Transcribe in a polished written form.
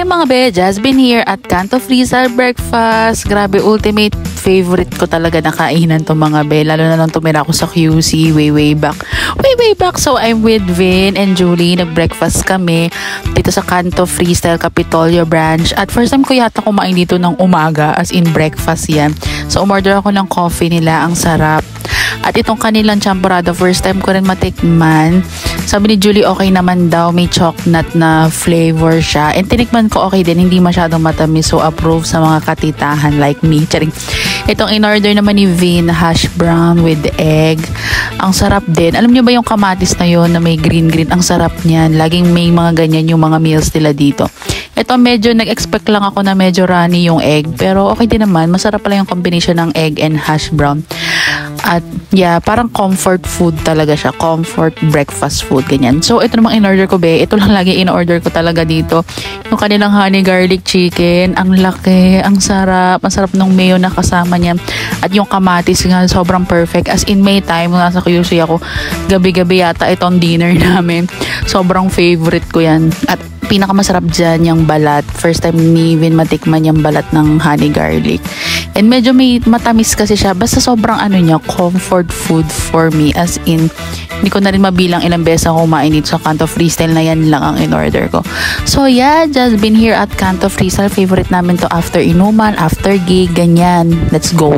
Hi mga be, just been here at Canto Rizal Breakfast. Grabe, ultimate favorite ko talaga na kainan to mga be. Lalo na nung tumira ako sa QC way back. So I'm with Vin and Julie. Nag-breakfast kami dito sa Canto Freestyle Capitolio branch. At first time ko yata kumain dito ng umaga, as in breakfast yan. So umorder ako ng coffee nila, ang sarap. At itong kanilang champorado, first time ko rin matikman. Sabi ni Julie, okay naman daw. May chocolate na flavor siya. And tinikman ko, okay din. Hindi masyadong matamis. So, approve sa mga katitahan like me. Charing. Itong in-order naman ni Vin, hash brown with egg. Ang sarap din. Alam niyo ba yung kamatis na yon na may green? Ang sarap niyan. Laging may mga ganyan yung mga meals nila dito. Ito medyo nag-expect lang ako na medyo runny yung egg. Pero okay din naman. Masarap pala yung combination ng egg and hash brown. At yeah, parang comfort food talaga siya. Comfort breakfast food, ganyan. So, ito namang in-order ko, be. Ito lang lagi in-order ko talaga dito. Yung kanilang honey garlic chicken. Ang laki, ang sarap. Ang sarap ng mayo na kasama niya. At yung kamatis nga, sobrang perfect. As in, may time, nasa QC ako, gabi-gabi yata itong dinner namin. Sobrang favorite ko yan. At pinakamasarap dyan yung balat. First time ni Vin matikman yung balat ng honey garlic. And medyo may matamis kasi siya. Basta sobrang ano niya, comfort food for me. As in, hindi ko na rin mabilang ilang beses ako kumain dito sa Canto Freestyle na yan lang ang in-order ko. So yeah, just been here at Canto Freestyle. Favorite namin to after inuman, after gig, ganyan. Let's go!